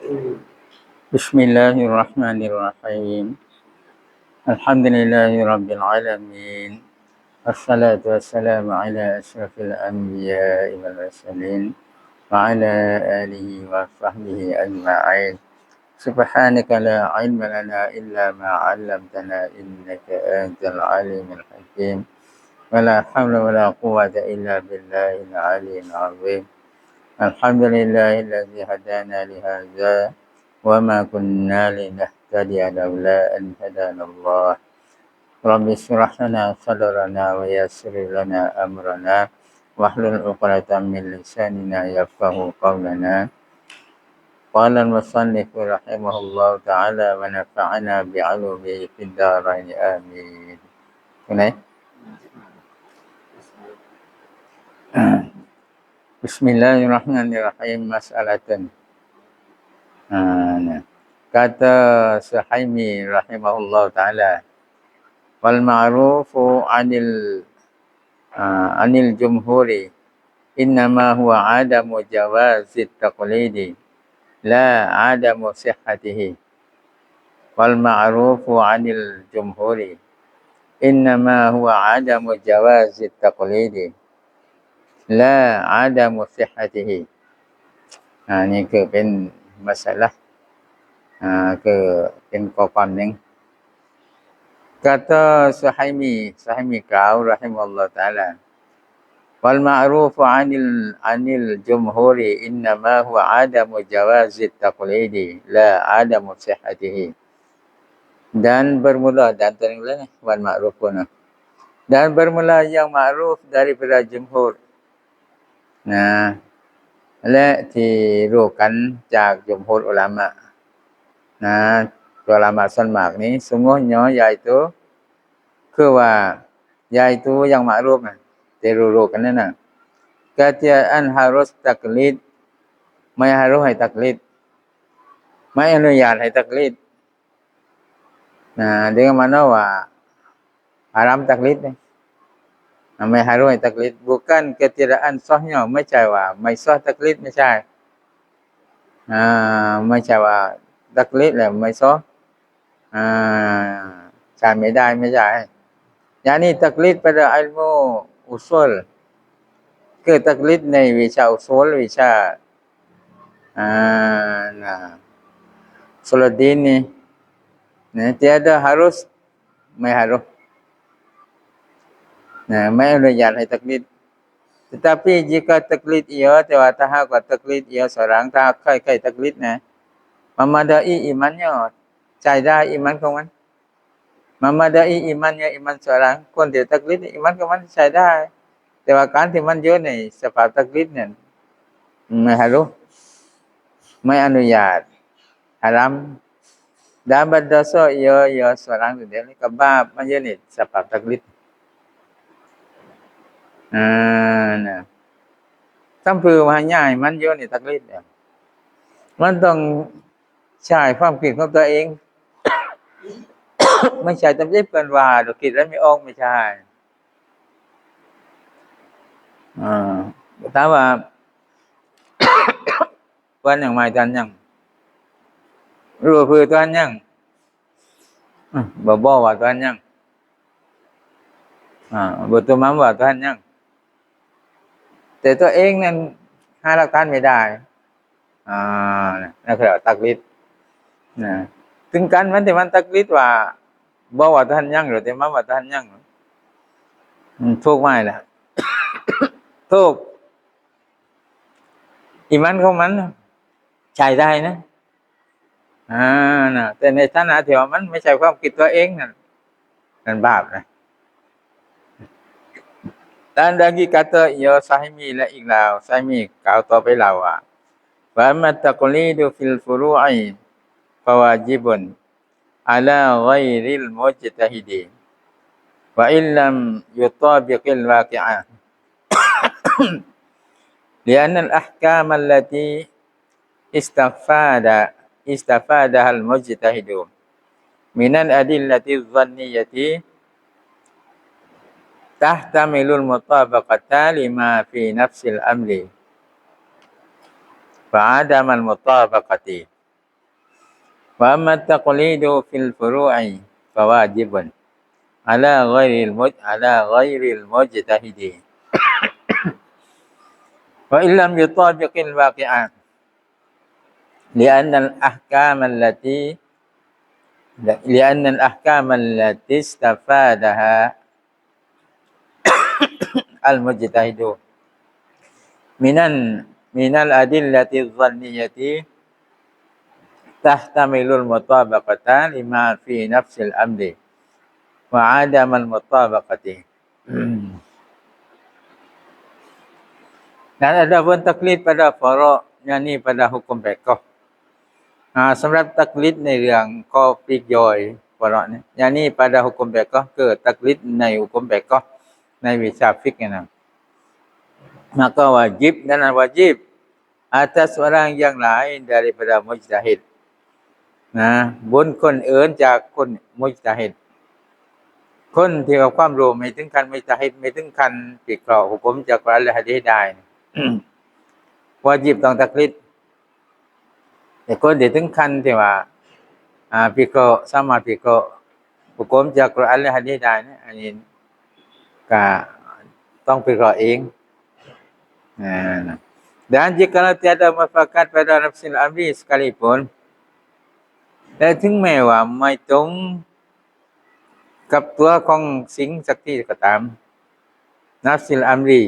بسم الله الرحمن الرحيم الحمد لله رب العالمين الصلاة والسلام على أشرف الأنبياء والمرسلين وعلى آله وصحبه أجمعين سبحانك لا علم لنا إلا ما علمتنا إنك أنت العليم الحكيم ولا حول ولا قوة إلا بالله العلي العظيم الحمد لله الذي هدانا لهذا وما كنا لنهتدي لولا أن هدانا الله رب اشرح لنا صدرنا ويسر لنا أمرنا واحلل عقدة من لساننا يفقهوا قولنا قال المصنف رحمه الله تعالى ونفعنا بعلومه في الدارين آمين ตรงไหน Bismillahirrahmanirrahim mas'alatan kata Suhaimi rahimahullah taala wal ma'rufu 'anil jumhuri innama huwa 'adamu jawazit taqlidi la 'adamu sihhatihi wal ma'rufu 'anil jumhuri innama huwa 'adamu jawazit taqlidi la 'adamu sihhatihi นี่คือเป็นมัสละคือเป็นข้อความหนึ่ง kata Suhaimi กล่าว rahimahullah ta'ala wal ma'rufu 'anil jumhuri innama huwa 'adamu jawazit taqlidi la 'adamu sihhatihi dan bermula dan tengah wal ma'rufun dan bermula yang ma'ruf daripada jumhurและที่รู้กันจากจุมฮุรอุลามะอุลามะส่วนมากนี้ sungguhnya yaitu คือว่า yaitu yang ma'ruf ที่รู้กันนั่นน่ะ katian harus taklid ไม่harus ให้ taklid ไม่อนุญาตให้ taklid dengan mana ว่า haram taklidไม่harus ให้ taklid bukan ketiadaan sahnya ไม่ใช่ว่าไม่สah taklid ไม่ใช่ไม่ใช่ว่า taklid แล้วไม่สah ใช่ไม่ได้ไม่ใช่ yani taklid pada ilmu usul คือ taklid ในวิชาอุซูลวิชาUsuluddin ni tiada harus ไม่ harusไม่อนุญาตให้ taklid tetapi jika taklid iaถ้าหากว่า taklid ia seorang ถ้าใครๆ taklid memadai imannya ใช้ได้อีหมันของมัน memadai imannya อีหมัน seorang คนที่ taklid อีหมันของมันใช้ได้แต่ว่าการที่มันเยอะในสภาพ taklid นั้นไม่ harus ไม่อนุญาต haram dan berdosa ia seorang sendiri kebabมันเยอะในสภาพ taklidคำพูดว่าง่ายมันเยอะนี่ตักลิดมันต้องใช้ความคิดของตัวเอง ไม่ใช่ตามที่เพิ่นว่าดอกคิดแล้วไม่ออกไม่ใช่ถามว่า วันหยังหมายกันหยังรู้เพื่อตัวหยังบ่ว่าตัวหยังบ่ตัวมันว่าตัวหยังแต่ตัวเองนั้นหาหลักฐานไม่ได้นั่นคือตักลิดถึงกันมันที่มันตักลิดว่าบ่ว่าท่านยังหรือแต่มันว่าท่านยังถูกไหมล่ะ ถูกอีมันของมันใช้ได้นะแต่ในฐานะที่ว่ามันไม่ใช่ความคิดตัวเองนั่นบาปนะdan lagi kata ya Suhaimi la iqlau Suhaimi กล่าวต่อไปแล้วว่า wa amma taqlidu fil furu'i fawajibun ala ghairil mujtahidi wa illam yutabiqil waqi'ah li'anna al ahkam allati istafadaha al mujtahidu min al adillati adh-dhanniyati tahtamilul mutabaqata lima fi nafsil amri fa adamal mutabaqati wa amma taqlidu fil furu'i fawajibun ala ghairil mujtahidi wa illam yutabiqil waqi'a لأن الأحكام التي استفادها المجتهد من الأدلة الظنية تحتمل المطابقة لما في نفس الأمر وعدم المطابقة dan adapun taklid pada fara' yakni pada hukum fiqh สำหรับตักลิดในเรื่องข้อปลีกย่อยฟารอ์นี่อย่างนี้pada hukum fiqh คือตักลิดใน hukum fiqh ในวิชาฟิกห์นะ maka wajib dan wajib atas orang yang lain daripada mujtahid นะบนคนอื่นจากคนมุจตะฮิดคนที่เอาความรู้ไม่ถึงขั้นมุจตะฮิดไม่ถึงขั้นปิกรอหุกมจากกุรอานและหะดีษได้ วาญิบต้องตักลิดแต่คนที่ถึงขั้นที่ว่าปิกรอสามารถปิกรอหุกมจากกุรอานและหะดีษได้นะอันนี้ก็ต้องปิกรอเองdan jika tiada mufakat pada nafsil amri sekalipun แต่ถึงแม้ว่าไม่ตรงกับตัวของสิ่งสักที่ก็ตามนัฟซิลอัมรี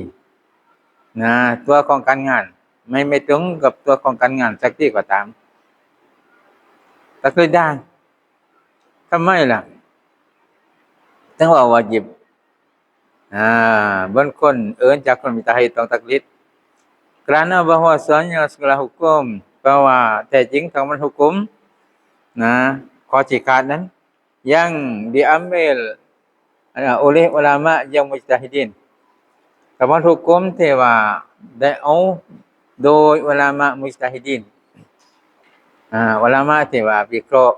นะตัวของการงานไม่ตรงกับตัวของการงานสักที่ก็ตามตักลิดได้ทำไมล่ะถึงว่าวาญิบบางคนจากคนมุจตะฮิดต้องตักลิด kerana bahwasanya segala hukum bahwa แท้จริงทั้งมัน hukum นะข้อชี้ขาดนั้น yang diambil oleh ulama yang mujtahidin คำว่า hukum ที่ว่าได้เอาโดย ulama mujtahidin ulama ที่ว่าวิเคราะห์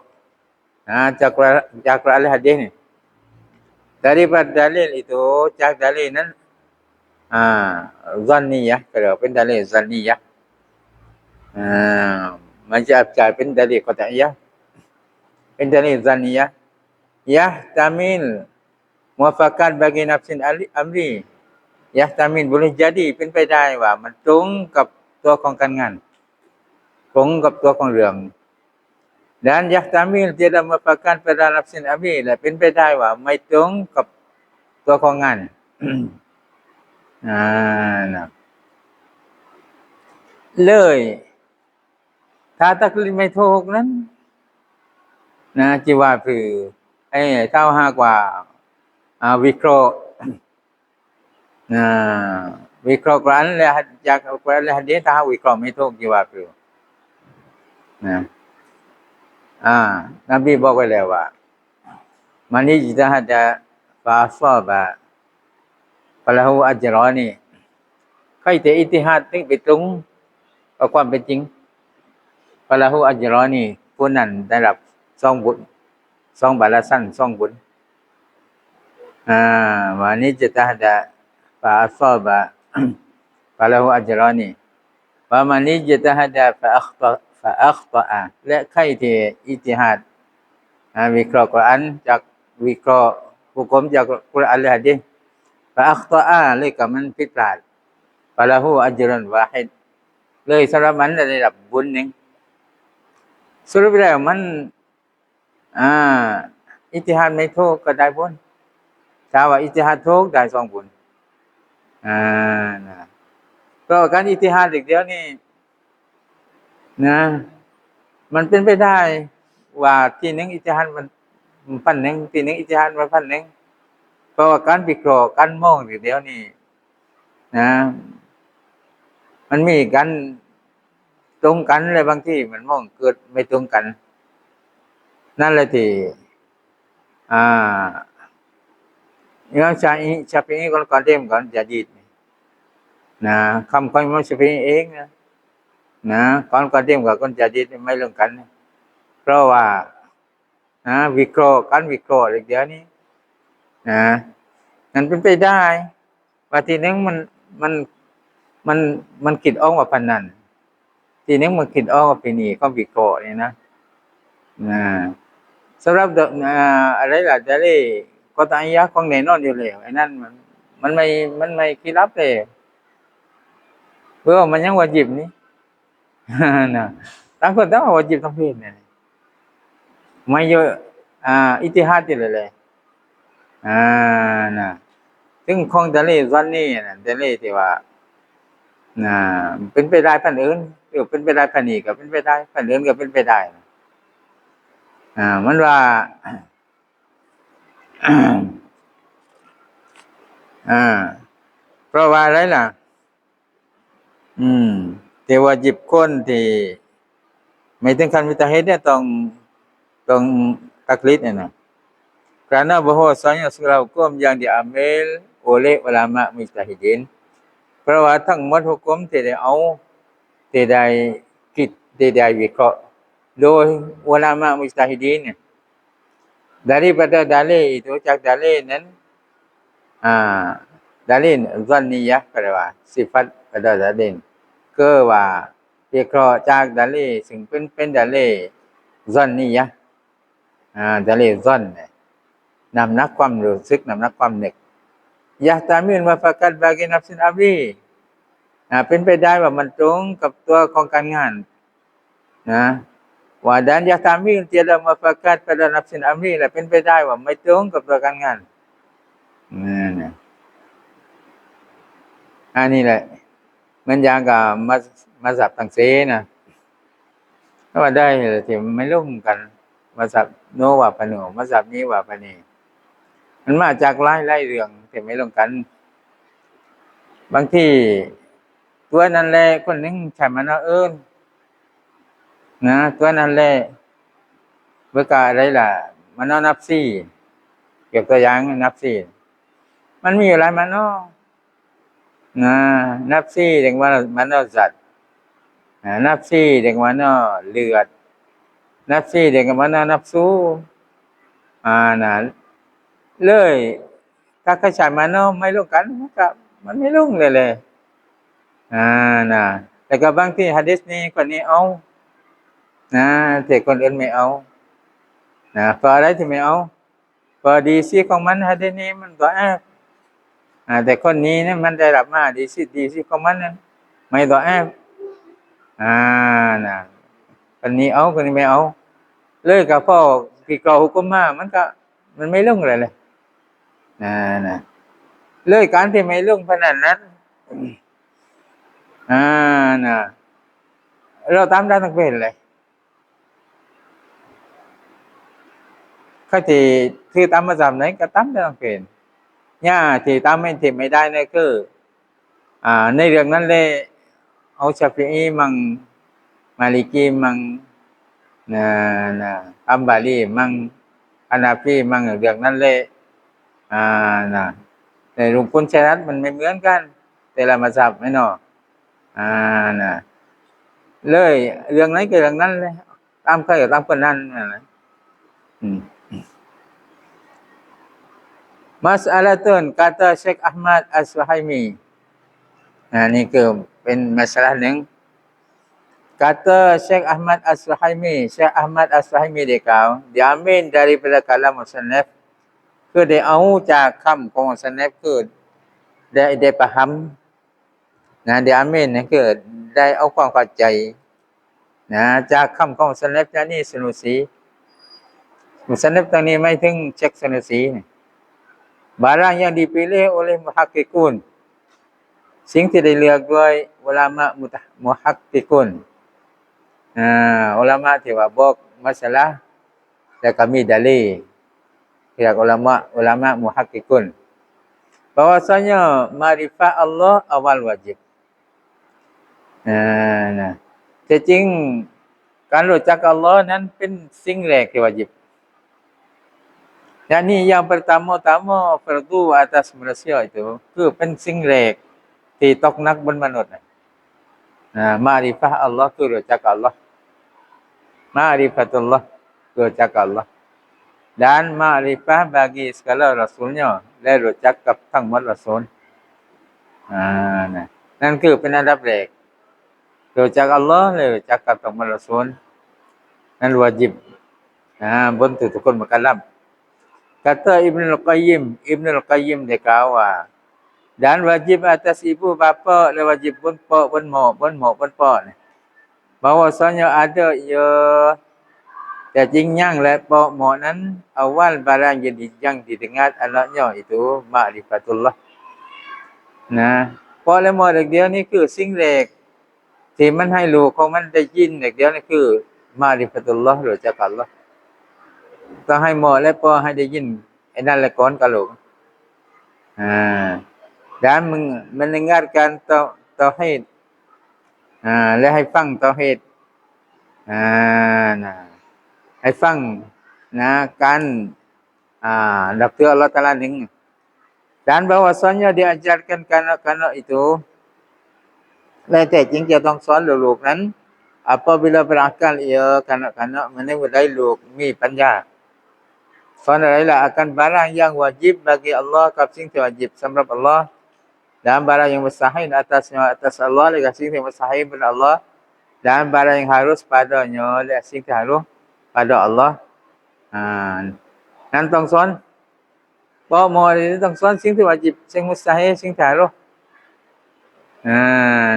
จากกุรอานและหะดีษนี่ daripada dalil itu จากdalil นั้นzanniyah ก็เรียกเป็น dalil zanniyah มันจะกลายเป็น dalil qat'iyahเป็น dalil zanniyah yahtamil muwafakat bagi nafsin amri yahtamil boleh jadi เป็นไปได้ว่ามันตรงกับตัวของการงานตรงกับตัวของเรื่อง dan yahtamil tidak muwafakat pada nafsin amri และเป็นไปได้ว่าไม่ตรงกับตัวของงานนะเลยถ้าตักลิดไม่ถูกนั้นนะจิว่าคือถ้าหากว่าวิเคราะห์วิเคราะห์กุรอานและจากกุรอานและหะดีษถ้าวิเคราะห์ไม่ถูกจิว่าคือนะนบีบอกไว้แล้วว่ามันอิจติฮาดะฟาซอบะfalahu ajrani ใครที่อิจติฮาดถึงไปตรงกับความเป็นจริง falahu ajrani ผู้นั้นได้รับ2บุญ2บาลาสัน2บุญมันอิจติฮาดะฟาซอบะ falahu ajrani ว่ามันอิจติฮาดะฟาอัคตะและใครที่อิจติฮาดวิเคราะห์กุรอานจากวิเคราะห์หุกมจากกุรอานและหะดีษfa'akhta'a เลยก็มันผิดพลาด falahu ajrun wahid เลยสำหรับมันได้รับบุญนึงสรุปแล้วมันอิจติฮาดไม่ถูกก็ได้บุญถ้าว่าอิจติฮาดถูกได้2บุญนะเพราะการอิจติฮาดอีกเดียวนี่นะมันเป็นไปได้ว่าที่นึงอิจติฮาดมันพันนึงที่นึงอิจติฮาดมันพันนึงเพราะว่าการวิเคราะห์การมองอยู่เดียวนี่นะมันมีกันตรงกันและบางทีมันมองเกิดไม่ตรงกันนั่นแหละที่Imam Syafi'i ก่อนเต็มก่อนจะดีนะคำของImam Syafi'i เองนะก่อนเต็มกับคนจะดีไม่เรื่องกันเพราะว่าวิเคราะห์การวิเคราะห์อีกเดียวนี้นั่นเป็นไปได้ว่าทีนึงมันคิดออกว่าพันนั้นทีนึงมันคิดออกว่าเป็นนี่ก็วิเคราะห์นี่นะ นะสำหรับอะไรล่ะดาลีกอตายะของแน่นอนอยู่แล้วไอ้นั่นมันไม่คีรับเลยเพราะว่ามันยังวาญิบนี่ นะต่างคนต่างวาญิบทั้งเพศเนี่ยไม่เยอะอิติฮัดอยู่เลยนะซึ่งของดาลีซันนี่นะดาลีที่ว่านะเป็นไปได้พันอื่นเป็นไปได้พันนี้ก็เป็นไปได้พันอื่นก็เป็นไปได้มันว่า อ่าเพราะว่าอะไรล่ะอืมแต่ว่าหยิบคนที่ไม่ถึงขั้นมุจตะฮิดเนี่ยต้องตักลิดเนี่ยนะ karena bahwasanya segala hukum yang diambil oleh ulama mujtahidin เพราะว่าทั้งหมดหุกุมที่ได้เอาที่ได้คิดที่ได้วิเคราะห์โดย ulama mujtahidin daripada dalil itu cak dalilนั้นdalil zanniyah แปลว่าสิฟัต pada dalil ก็ว่าวิเคราะห์จากดาลีซึ่งเป็นดาลีซอนนี่ยะดาลีซอนเนี่ยนำนักความรู้สึกนำนักความนึกยะตามินวะฟะกัดบากินัฟซินอับรีเป็นไปได้ว่ามันตรงกับตัวของการงานนะว่าdanยะตามินtiada muafakat pada nafsin amri และเป็นไปได้ว่าไม่ตรงกับตัวการงานนั่นน่ะอันนี้แหละมันอย่างกับมัซฮับตังเซนะก็ว่าได้ที่ไม่ร่วมกันมัซฮับโนว่าปะโนมัซฮับนี้ว่าปะนีมันมาจากหลายๆเรื่องที่ไม่ร่วมกันบางทีตัวนั้นแหละคนหนึงใช้มันเอิ้นนะตัวนั้นแหละเมื่อกาอะไรล่ะมันนับซี่ยกตัวอย่างนับซี่มันมีอยู่หลายมันนะนับซี่เรียกว่ามันสัตว์นับซี่เรียกว่าเลือดนับซี่เรียกว่านับสู้นะเลยถ้าเขาใช้มันไม่ร่วมกันมันไม่ร่วมเลยนะแต่ก็บางทีหะดีษนี้คนนี้เอานะแต่คนอื่นไม่เอานะเพราะอะไรที่ไม่เอาเพราะดีซีของมันหะดีษนี้มันดออีฟแต่คนนี้เนี่ยมันได้รับมาดีซีของมันนั้นไม่ดออีฟนะคนนี้เอาคนนี้ไม่เอาเลยก็พอที่กล่าวหุกมมามันไม่ร่วมเลยนะเลยการที่ไม่ร่วมขนาดนั้นนะเราตามได้ทั้งเป็นเลยเขาที่คือตามมัซฮับไหนก็ตามได้ทั้งเป็นเนี่ยที่ตามไม่ได้เนี่ยคือในเรื่องนั้นเลยเอาชาฟิอีมั่งมาลิกีมั่งนะอัมบาลีมั่งฮานาฟีมั่งเรื่องนั้นเลยนะแต่รุงกุนชัยรัตน์มันไม่เหมือนกันแต่ละมัซฮับไม่เนาะนะเลยเรื่องไหนก็เรื่องนั้นเลยตามใครก็ตามคนนั้นนะMas'alatun kata Syekh Ahmad As-Suhaimi. Ni keเป็นmasalahหนึ่ง kata Syekh Ahmad As-Suhaimi, Syekh Ahmad As-Suhaimi dia kau diambil daripada kalam musannaf คือได้เอาจากคำของมุสนัฟคือได้ฟะฮัมนะได้อามินนะคือได้เอาความเข้าใจนะจากคำของมุสนัฟนี่สนุสีมุสนัฟตรงนี้ไม่ถึงเช็คสนุสีbarang yang dipilih oleh muhaqqiqun สิ่งที่ได้เลือกโดยอุลามะmuhaqqiqunอุลามะที่ว่าบอกมัสละห์แล้วก็มีดาลีเรียกulama muhaqqiqun bahwasanya ma'rifat Allah awal wajib นะแต่จริงการรู้จักอัลเลาะห์นั้นเป็นสิ่งแรกที่วาญิบYani yang pertama-tama fardu atas manusia itu คือเป็นสิ่งแรกที่ตกหนักบนมนุษย์ma'rifah Allah คือรู้จักอัลเลาะห์ ma'rifatullah รู้จักอัลเลาะห์ dan ma'rifah bagi segala rasulnya และรู้จักกับทั้งหมดรัสูลนั่นคือเป็นอันดับแรกรู้จักอัลเลาะห์และรู้จักกับทั้งหมดรัสูลนั่นวาญิบ บนทุกคนมุกัลลัม Kata Ibnul Qayyim dia kata dan wajib atas ibu bapa dan wajib pun pak pun mak pun pak ni. Bahawasanya ada ia แต่จริงyangและpak mak nan awal barang yang didengar anaknya itu ma'rifatullah. Nah, pakและmak เดียวนี่คือสิ่งแรกที่มันให้ลูกของมันได้ยินเดียวนี่คือma'rifatullah รู้จักอัลเลาะห์ต้องให้makและpakให้ได้ยินไอ้นั่นแหละก่อนกับลูกdan mendengarkan tauhid และให้ฟังเตาฮีดnah ให้ฟังนะการdokter Allah Taala ning dan bahwasanya diajarkan kanak-kanak ituแต่จริงจะต้องสอนลูกๆนั้น apabila berakal ia kanak-kanak menilaiลูกมีปัญญาสอนอะไรล่ะ akan barang yang wajib bagi Allah กับสิ่งที่วาญิบสำหรับอัลเลาะห์ dan barang yang mustahil atas Allah และสิ่งที่ mustahil pada Allah dan barang yang harus padanya และสิ่งที่ harus pada Allah นั้นต้องสอนบ่หมอนี่ต้องสอนสิ่งที่วาญิบสิ่ง mustahil สิ่งที่ harus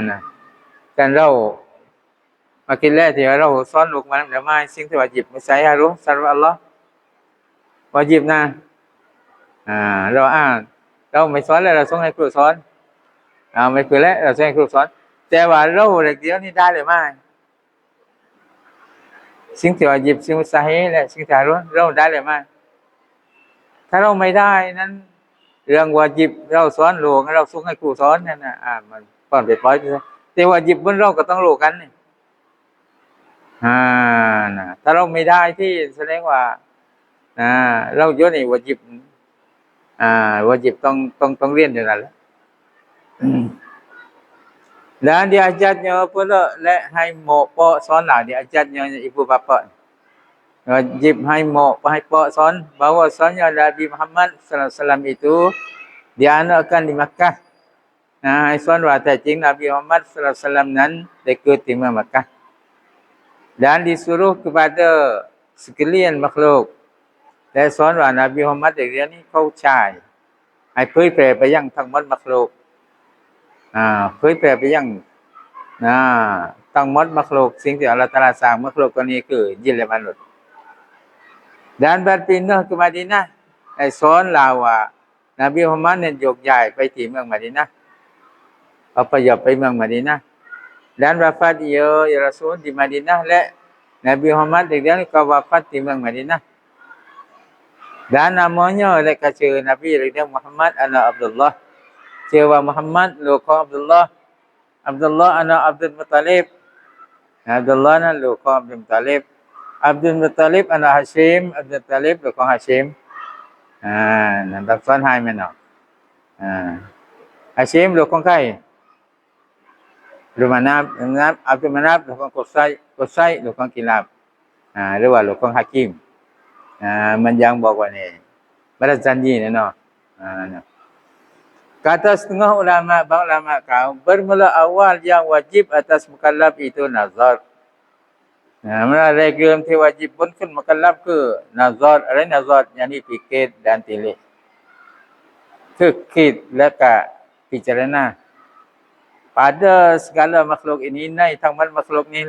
นะกันเรามากินแล้วที่เราสอนลูกมันแล้วมาสิ่งที่วาญิบ mustahil harus สำหรับอัลเลาะห์วาญิบนะเราเราไม่สอนแล้วเราส่งให้ครูสอนไม่คือแล้วเราส่งให้ครูสอนแต่ว่าเราเดียวนี้ได้หรือไม่สิ่งที่วาญิบสิ่งมุสตาฮิลและสิ่งที่ฮารอมเราได้หรือไม่ถ้าเราไม่ได้นั้นเรื่องวาญิบเราสอนลูกเราส่งให้ครูสอนนั่นน่ะมันก่อนไปปล่อยแต่วาญิบบนเราก็ต้องรู้กันนี่นะถ้าเราไม่ได้ที่แสดงว่าเราอยู่ในวาญิบวาญิบต้องเรียนอยู่นั่นแหละdan diajarnya pulaและให้หมอปอสอนlah diajarnya ibu bapa wajibให้หมอให้ปอสอน bahwasanya Nabi Muhammad sallallahu alaihi wasallam itu dianakkan di Makkah ให้สอนว่าแต่จริง Nabi Muhammad sallallahu alaihi wasallam นั้นได้เกิดที่เมืองมักกะห์ dan disuruh kepada sekalian makhluk และสอนว่า Nabi Muhammad เรื่องนี้เข้าใจให้เผยแผ่ไปยังทั้งหมดมักลุกเผยแผ่ไปยังทั้งหมดมักลุกสิ่งที่อัลเลาะห์ตะอาลาสร้างมักลุกตัวนี้คือยินและมนุษย์ dan berpindah ke Madinah ให้สอนลาวว่า Nabi Muhammad นั้นยกย้ายไปที่เมืองมะดีนะห์อพยพไปเมืองมะดีนะห์ dan wafat ia ya Rasul di Madinah และ Nabi Muhammad เรื่องนี้ก็วาฟัตที่เมืองมะดีนะห์ dan namanya oleh kata Nabi Muhammad anak Abdullah ชื่อว่า Muhammad ลูกของ Abdullah anak Abdul Muttalib Abdullah นั้นลูกของ Abdul Muttalib Abdul Muttalib anak Hashim Abdul Muttalib ลูกของ Hashim นั่นตักซ้อนให้แม่นเนาะHashim ลูกของใครลูกมานับAbdul Manaf ลูกของQusay ลูกของกิลาบหรือว่าลูกของ Hakim มันยังบอกว่านี่บัดjanjiนี่เนาะkata setengah ulama kau bermula awal yang wajib atas mukallaf itu nazar mana regel yang wajib pun kan mukallaf ke nazar ada nazar yakni fikir dan tilih fikirและก็พิจารณา pada segala makhluk ini ในทั้งหมด makhluk นี้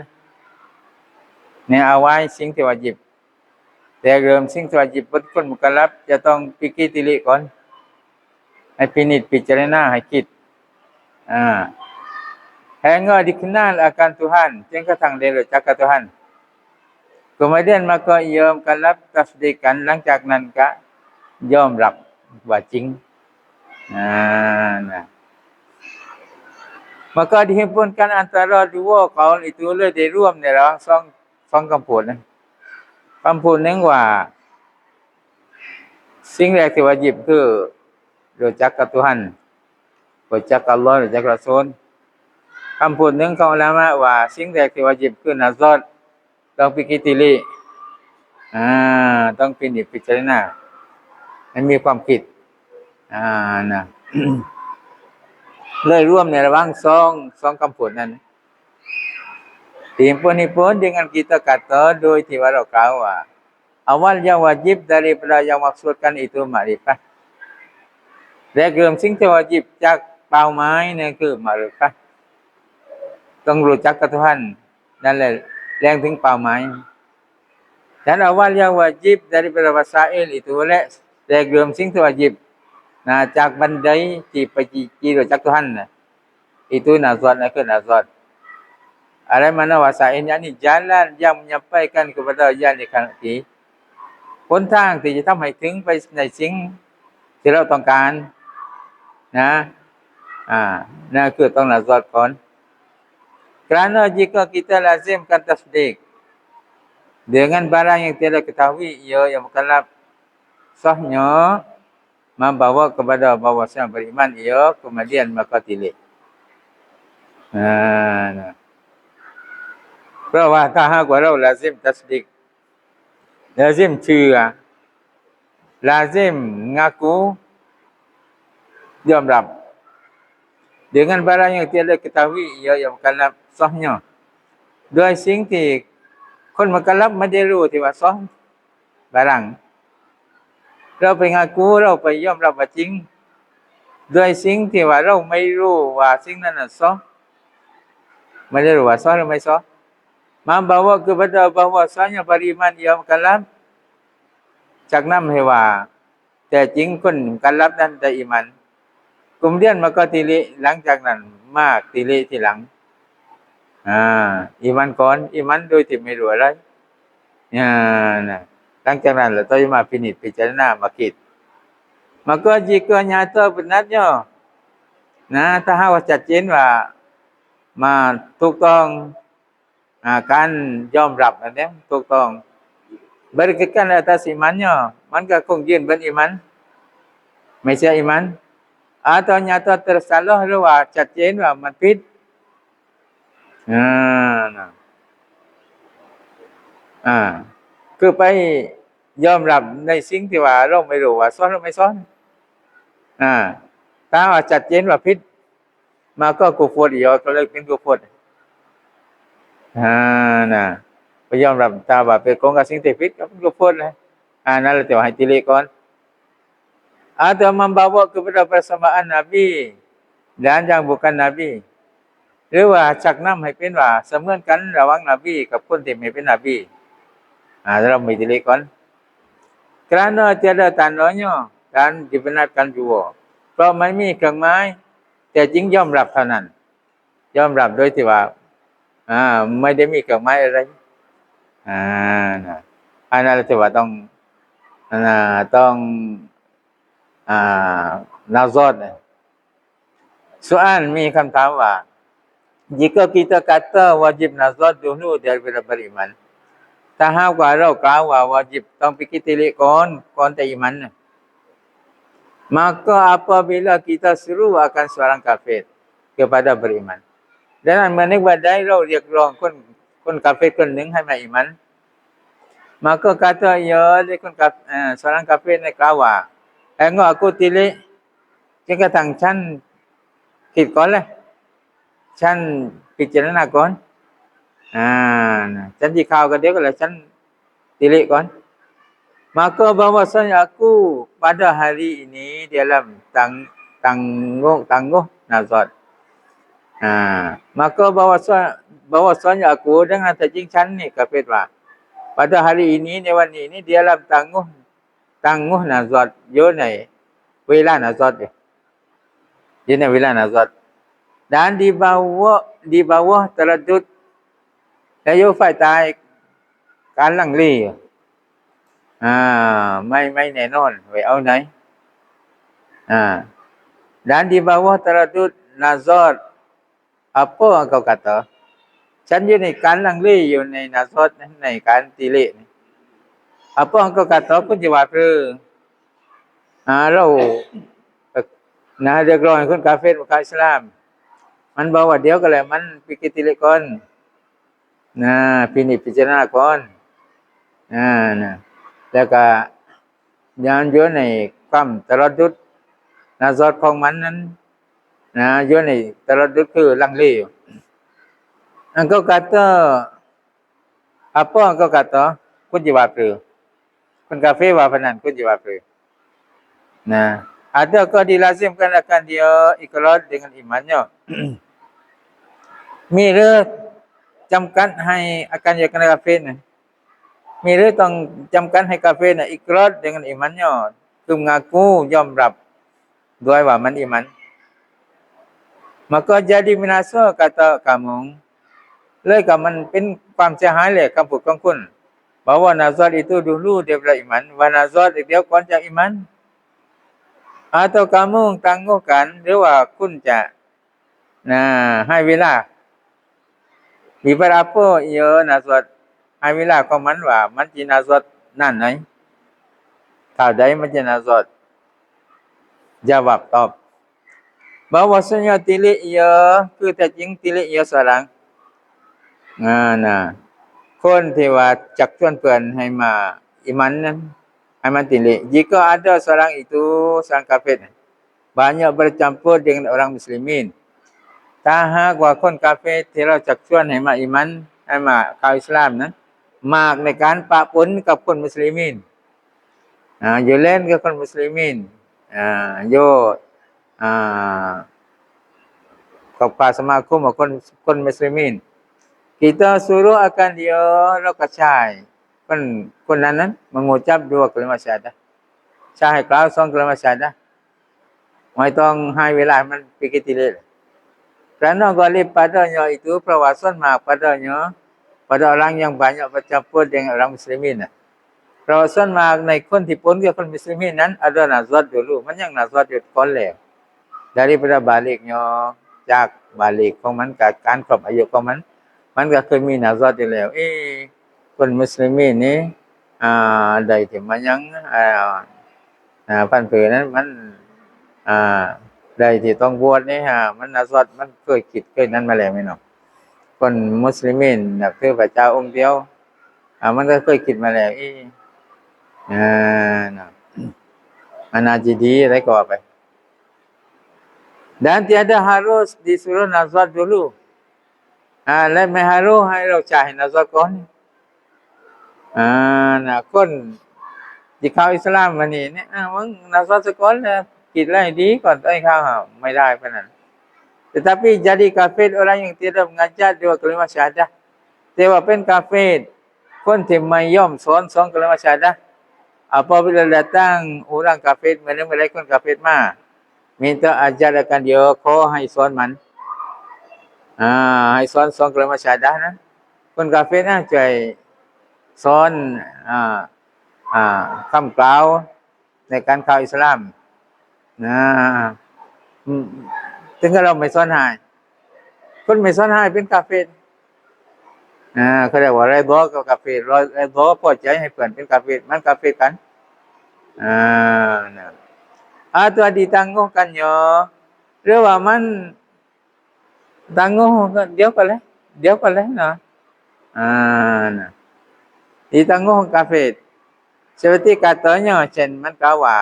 ในเอาไว้สิ่งที่วาญิบแต่เริ่มสิ่งที่วาญิบเป็นคนมุกัลลัฟจะต้องพิจารณาก่อนให้พิจารณาให้คิดhingga dikenal akan Tuhan จนกระทั่งได้รู้จักกับ Tuhan kemudian maka ia mukallaf tasdiqan หลังจากนั้นก็ยอมรับว่าจริงmaka dihimpunkan antara dua kaul ituเลยได้ร่วมในระหว่างสองคำพูดนะคำพูดหนึ่งว่าสิ่งแรกที่วาญิบคือรู้จักกับ Tuhan รู้จักกับ Allah รู้จักกับ Rasul คำพูดหนึ่งของอุลามะว่าสิ่งแรกที่วาญิบคือนัซรต้องพิจารณาต้องพิจารณาให้มีความคิดนะเลยร่วมในระหว่างสองคำพูดนั้นHimpun dengan kita kata โดยที่ว่าเรากล่าวว่า awal yang wajib daripada yang maksudkan itu makrifah Ragam สิ่งที่วาญิบจากเป้าหมายนั่นคือมาริฟะห์ต้องรู้จักกับTuhanนั่นแหละแรงถึงเป้าหมาย Dan awal yang wajib daripada wasail ituและragam สิ่งที่วาญิบจากบันไดที่ไปที่รู้จักTuhan itu nazarนั่นคือ nazar Ada mana wasail yakni jalan yang menyampaikan kepada yang dikehendaki หนทางที่จะทำให้ถึงไปในสิ่งที่เราต้องการนะนั่นคือต้อง nazar ก่อน Kerana jika kita lazimkan tasdik dengan barang yang tidak ketahui ia yang mukallaf sahnya membawa kepada bahawasanya beriman ia kemudian maka tilik เพราะว่าถ้าหากว่าเราลาซิมตัสดิกลาซิมเชื่อลาซิมngaku ยอมรับ dengan barang yang tidak ketahui ia yang mukallaf sahnya ด้วยสิ่งที่คนมุคัลลัฟไม่ได้รู้ที่ว่าซอฮ์บารางเราไปngakuเราไปยอมรับว่าจริงด้วยสิ่งที่ว่าเราไม่รู้ว่าสิ่งนั้นน่ะซอฮ์ไม่ได้รู้ว่าซอฮ์หรือไม่ซอฮ์membawa kepada bahwasanya beriman ia mukallaf จากนั้นให้ว่าแต่จริงคนมุคัลลัฟนั้นได้อีหมัน kemudian maka tilik หลังจากนั้นมากติลิทีหลังอีหมันก่อนอีหมันโดยที่ไม่รู้อะไรหลังจากนั้นเราต้องมาพินิจพิจารณามาคิด maka jika nyata benarnya ถ้าหากว่าชัดเจนว่ามาถูกต้องการยอมรับอันนี้ถูกต้อง berikan atas imannya มันก็คงยืนบนอีหมันไม่ใช่อีหมัน atau nyata tersalah หรือว่าชัดเจนว่ามันผิดคือไปยอมรับในสิ่งที่ว่าเราไม่รู้ว่าซ้อนหรือไม่ซ้อนถ้าว่าชัดเจนว่าผิดมาก็กุฟรอีกก็เลยเป็นกุฟรไปยอมรับถ้าว่าเป็นของกับสิ่งที่ผิดก็เป็นกุฟรเลยนั่นแหละจะให้ติลิก่อน atau membawa kepada persamaan Nabi dan yang bukan Nabi หรือว่าชักนำให้เป็นว่าเสมือนกันระหว่างนบีกับคนที่ไม่เป็นนบีเราไม่ติลิก่อน kerana tiada tandanya dan dibenarkan juga เพราะไม่มีเครื่องหมายแต่จริงยอมรับเท่านั้นยอมรับโดยที่ว่าไม่ได้มีเครื่องหมายอะไรอันนั้นที่ว่าต้องnazar soal มีคำถามว่า jika kita kata wajib nazar dulu daripada beriman ถ้าหากว่าเรากล่าวว่าวาญิบต้องfikir tilikก่อนแต่อีหมัน maka apabila kita seru akan seorang kafir kepada beriman ดังนั้นเมื่อนึกว่าได้เราเรียกร้องคนกาเฟรคนหนึ่งให้มาอีหมัน maka kata ia seorang kafir ในกล่าวว่าengkau aku tilik จนกระทั่งฉันคิดก่อนเลยฉันพิจารณาก่อนฉันที่ข่าวกันเดียวก็เลยฉันtilikก่อน maka bahwasanya aku pada hari ini dalam tangguh nazar maka bahwasanya aku dengan tajingฉันนี่ก็เป็นว่า pada hari ini ในวันนี้นี่ dalam tangguh nazar อยู่ในเวลา nazar อยู่ในเวลา nazar dan di bawah taraddud และอยู่ฝ่ายใต้การลังเลไม่แน่นอนไว้เอาไหนdan di bawah taraddud nazar apa engkau kata ฉันอยู่ในการลังเลอยู่ใน nazar ในการติลิ apa engkau kata pun jawab เราเรียกร้องให้คนกาเฟรมุคัลอิสลามมันบอกว่าเดี๋ยวก็แล้วมันfikir tilikก่อนพิจารณาก่อนแล้วก็ย้อนอยู่ในความตรัดดุดnazar ของมันนั้นอยู่ในตรัดดุดคือลังเล engkau kata apa engkau kata pun jawab คนกาเฟว่าพนันคุณjawab nah adakah dilazimkan akan dia iqrar dengan imannya มีหรือจำกัดให้อาการอย่างกาเฟนะมีหรือต้องจำกัดให้กาเฟนะอิกรอร dengan imannya คือmengaku ยอมรับด้วยว่ามันiman maka jadi binasa kata kamu เลยกับมันเป็นความเสียหายเลยคำพูดของคุณ bahwa nazar itu dulu daripada iman wa nazar diaก่อนจาก iman atau kamu tangguhkan หรือว่าคุณจะให้เวลา beberapa ia nazar ให้เวลาของมันว่ามันจะ nazar นั่นไหนถ้าใดมันจะ nazar jawab ตอบ bahwasanya tilik ia คือแต่จริงtilik ia seorang nah คนที่ว่าจักชวนเพื่อนให้มาอิมันนั้นให้มันtilik jika ada seorang itu seorang kafir banyak bercampur dengan orang muslimin ถ้าหากว่าคนกาเฟรที่เราจักชวนให้มาอิมันให้มาเข้าอิสลามนั้นมากในการปะปนกับคนมุสลิมินอยู่เล่นกับคนมุสลิมินอยู่กับภาสมาคมกับคนมุสลิมิน kita suruh akan dia เราก็ใช้คนนั้น mengucap 2 kalimat syahadah ใช้ให้กล่าว2 kalimat syahadah ไม่ต้องให้เวลามันpikir tilik kerana ghalib padanya itu perwasan mak padanya pada orang yang banyak bercampur dengan orang muslimin perwasan mak ในคนที่ปนกับคนมุสลิมินนั้น ada nazar dulu มันยัง nazar อยู่ก่อนแล้ว daripada baliknya จากbalik ของมันกับการครบอายุของมันก็เคยมี nazar อยู่แล้วคนมุสลิมินนี่ใดที่มันยังพันผือนั้นมันใดที่ต้องบวชนี่มัน nazar มันเคยคิดเคยนั้นมาแล้วมั้ยเนาะคนมุสลิมินนับถือพระเจ้าองค์เดียวมันก็เคยคิดมาแล้วมันน่าจะดีอะไรก็ไป dan tiada harus disuruh nazar dulu และไม่harus ให้เราจ่าย nazar ก่อนคนที่เข้าอิสลามมานี่เนี่ยมึง nazar ซะก่อนแล้วคิดอะไรดีก่อนต้องเข้าไม่ได้ปานนั้น tetapi jadi kafir orang yang tidak mengajar 2 kalimat syahadah แต่ว่าเป็นกาเฟรคนที่ไม่ยอมสอน2 kalimat syahadah apabila datang orang kafir mana-manaคน kafir มา minta ajar akan dia ขอให้สอนมันให้สอน2 kalimat syahadah นะคน kafir ช่วยสอนคำกล่าวในการเข้าอิสลามถึงเราไม่สอนให้คนไม่สอนให้เป็นกาเฟรเขาเรียกว่าไรดอกับกาเฟรไรดอพอใจให้เพื่อนเป็นกาเฟรมันกาเฟรกันatau ditangguhkannya หรือว่ามันtangguh dia boleh nah ditangguh kafir seperti katanya เช่นมันกล่าวว่า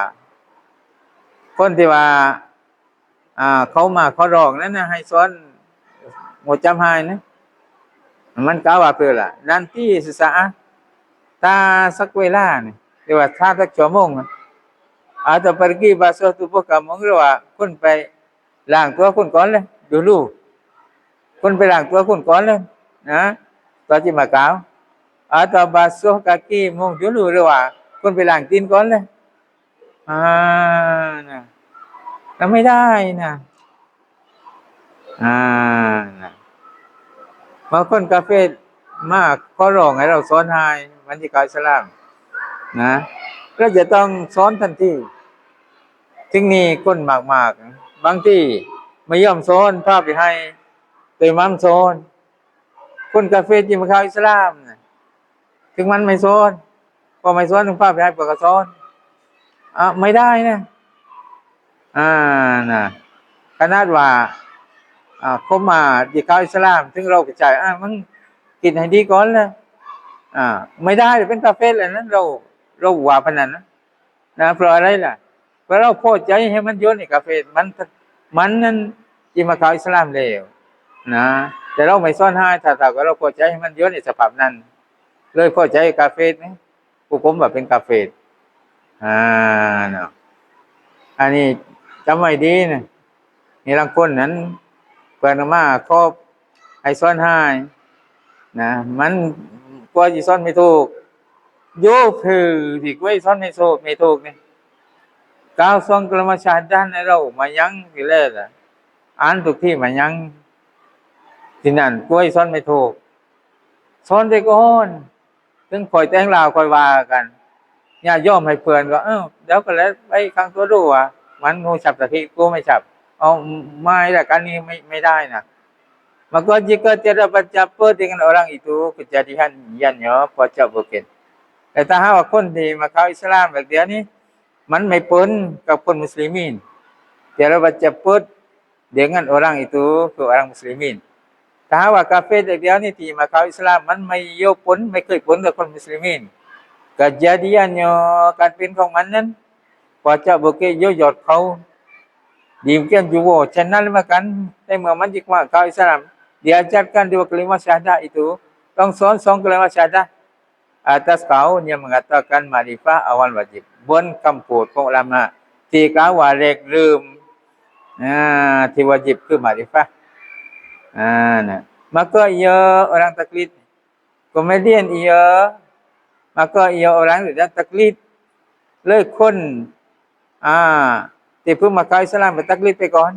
คนที่ว่าเขามาขอร้องนั้นนะให้สอนngucap haiนะมันกล่าวว่าเพื่อล่ะ nanti sesaat ถ้าสักเวลานี่หรือว่าถ้าสักชั่วโมงatau pergi basuh tubuh kamu หรือว่าคุณไปล้างตัวคุณก่อนเลย dulu คุณไปล้างตัวคุณก่อนเลยนะตอนที่มากล่าว atau basuh kaki mu dulu หรือว่าคุณไปล้างตีนก่อนเลยนะแล้วไม่ได้นะบางคนกาเฟรมากขอร้องให้เราสอนให้มันจะเข้าอิสลามนะก็จะต้องสอนทันทีถึงนี้คนมากๆบางที่ไม่ยอมสอนพาไปให้ตัวมัมสอนคนกาเฟรที่มาเข้าอิสลามถึงมันไม่สอนพอไม่สอนถึงพาไปให้เปิดกระสอนไม่ได้นะขนาดว่าเขามาที่เข้าอิสลามถึงเรากระจายมันกินให้ดีก่อนเลยไม่ได้เป็นกาเฟรเลยนั้นเราว่าพนันนะเพราะอะไรล่ะเพราะเราพอใจให้มันโยนให้กาเฟรมันนั้นที่มาเข้าอิสลามแล้วนะแต่เราไม่ซ่อนให้ถ้าเราพอใจให้มันโยนในสภาพนั้นเลยพอใจกาเฟรนะ ผู้ผมว่าเป็นกาเฟรเนาะอันนี้จำไว้ดีนะนี่ลางคนนั้นเพิ่นมาขอให้สอนให้นะมันกว่าสิสอนไม่ถูกโยคือที่กว่าสิสอนไม่ถูกนี่กล่าวสอนกลมาชาดานให้เรามายังทีแรกอ่ะอ่านทุกที่มายังที่นั่นกว่าสิสอนไม่ถูกสอนได้ก่อนถึงค่อยแต่งลาวค่อยว่ากันญาติโยมให้เพื่อนก็เดี๋ยวก็แล้วไปครั้งตัวดูว่ามันงูฉับตะกี้กูไม่ฉับเอาไม่ละกันนี้ไม่ได้นะmaka jika tiada baca dengan orang itu kejadian ianya pocok bukan แต่ถ้าหากว่าคนที่มาเข้าอิสลามแบบเดียวนี้มันไม่ปนกับคนมุสลิmin tiada baca dengan orang itu ke orang muslimin ถ้าหากว่ากาเฟรแบบเดียวนี้ที่มาเข้าอิสลามมันไม่โยปนไม่เคยปนกับคนมุสลิmin kejadiannya การเป็นของมันนั้น pocok bukan โยยอดเขาdemikian juga channel makan แต่เมื่อมันจิกว่าเข้าอิสลามdiajarkan dua kalimat syahadah itu ต้องสอน2 kalimat syahadah atas kaum yang mengatakan makrifah awal wajib บนคำพูดของอุลามะที่กล่าวว่าแรกเริ่มที่วาจิบคือmakrifah nah maka ia orang taklid kemudian ia maka ia orang tidak taklid เลยคนที่เพิ่งมาเข้าอิสลามไปตักลีดไปก่อน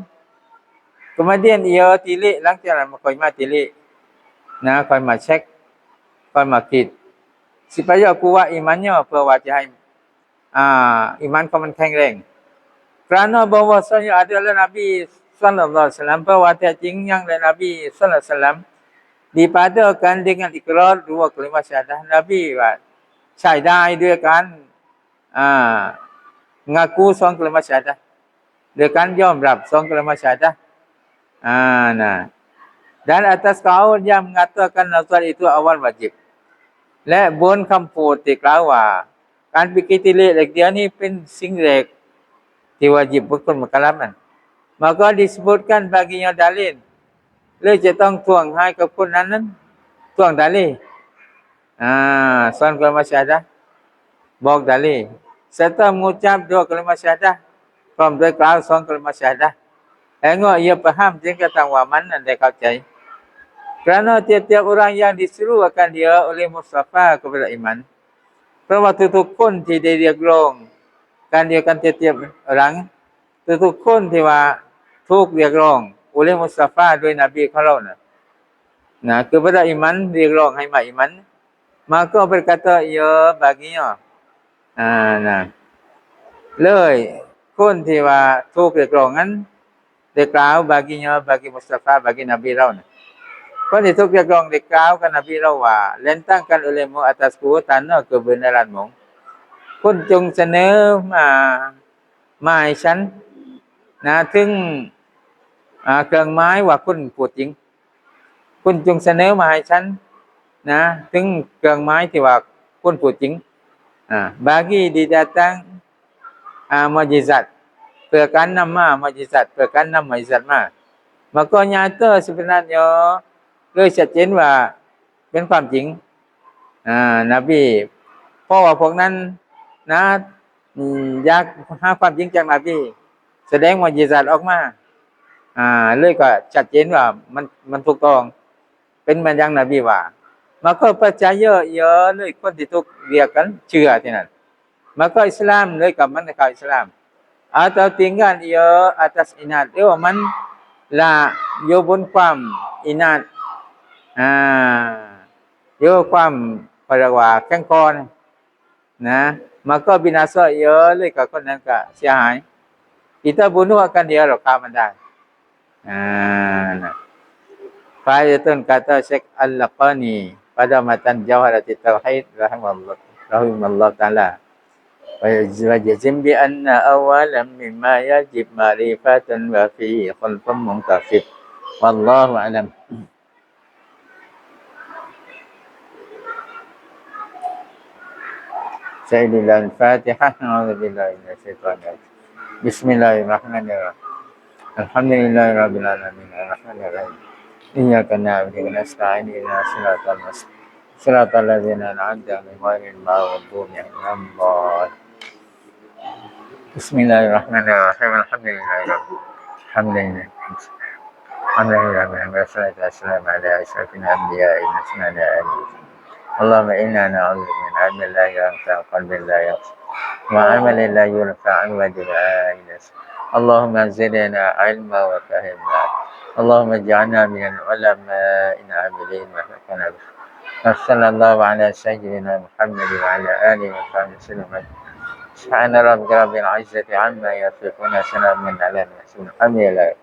kemudian ia tilik หลังจากนั้นค่อยมาtilik นะค่อยมาเช็คค่อยมาคิด supaya kuat imannya เพื่อว่าจะให้iman ของมันแข็งแรง kerana bahwasanya adalah Nabi sallallahu alaihi wasallam เพราะว่าแท้จริงyang dari Nabi sallallahu alaihi wasallam dipadakan dengan ikrar 2 kalimat syahadah Nabi ว่าใช้ได้ด้วยการngaku 2 kalimat syahadah ด้วยการยอมรับ2 kalimat syahadah nah dan atas kaum yang mengatakan nazar itu awal wajib และบนคำพูดที่กล่าวว่าการปิกิติเลขเดียวนี้เป็นสิ่งแรกที่วาจิบบุคคลมุกัลลัฟนั้น maka disebutkan baginya dalil เลยจะต้องทวงให้กับคนนั้นทวงdalil 2 kalimat syahadah บอก dalil serta mengucap 2 kalimat syahadah พร้อมด้วยกล่าว2 kalimat syahadah Engok ia faham dia kata waman anda เข้าใจ kerana tiap-tiap orang yang disuruh akan dia oleh Mustafa kepada iman เพราะว่าทุกๆคนที่ได้เรียกร้องการเดียวกันtiap-tiap orang ทุกๆคนที่ว่าถูกเรียกร้อง oleh Mustafa โดยนบีของเรานะ kepada iman เรียกร้องให้มาiman maka berkata ia baginya nah เลยคนที่ว่าถูกเรียกร้องนั้นได้กล่าว baginya bagi Mustafa bagi Nabi เรานะคนที่ถูกเรียกร้องได้กล่าวกับนบีเราว่า lentangkan olehmu atasku tanah kebenaranmu คุณจงเสนอมาให้ฉันนะถึงเครื่องหมายว่าคุณพูดจริงคุณจงเสนอมาให้ฉันนะถึงเครื่องหมายที่ว่าคุณพูดจริงbagi didatang mukjizat เพื่อการนำมาmukjizat เพื่อการนำmukjizat มา maka nyata sebenarnya เลยชัดเจนว่าเป็นความจริงนบีเพราะว่าพวกนั้นนะอยากหาความจริงจากนบีแสดงmukjizat ออกมาเลยก็ชัดเจนว่ามันถูกต้องเป็นเหมือนอย่างนบีว่า maka percaya ia เลยคนที่ถูกเรียกกันเชื่อที่นั่น maka Islam เลยกับมันเข้าอิสลาม atau tinggal ia atas inat เรียกว่ามันละอยู่บนความอินาตอยู่ความเรียกว่าแข็งคอนะ maka binasa ia เลยกับคนนั้นก็เสียหาย kita bunuh akan dia หรอกฆ่ามันได้nah Fayatun kata Syekh Al-Laqani pada matan Jawharatul Tauhid rahimahullah taala wajazim bi anna awalan mimma yajib ma'rifatan wa fi khalqun muntasib wallahu a'lam Sayyidil Fatihah a'udzubillahi minasyaitonir rajim Bismillahirrahmanirrahim Alhamdulillahirabbil alamin arrahmanirrahim Iyyaka na'budu wa nasta'in ihdinas siratal mustaqim صراط الذين أنعمت عليهم غير المغضوب عليهم ولا الضالين بسم الله الرحمن الرحيم الحمد لله والصلاة والسلام على أشرف الأنبياء والمرسلين اللهم إنا نعوذ بك من علم لا ينفع وقلب لا يخشع وعمل لا ينفع ودعاء لا يسمع اللهم زدنا علما وفهما اللهم اجعلنا من العلماء العاملين وحسن صلى الله على سيدنا محمد وعلى آله وصحبه وسلم سبحان ربك رب العزة عما يصفون وسلام على المرسلين الحمد لله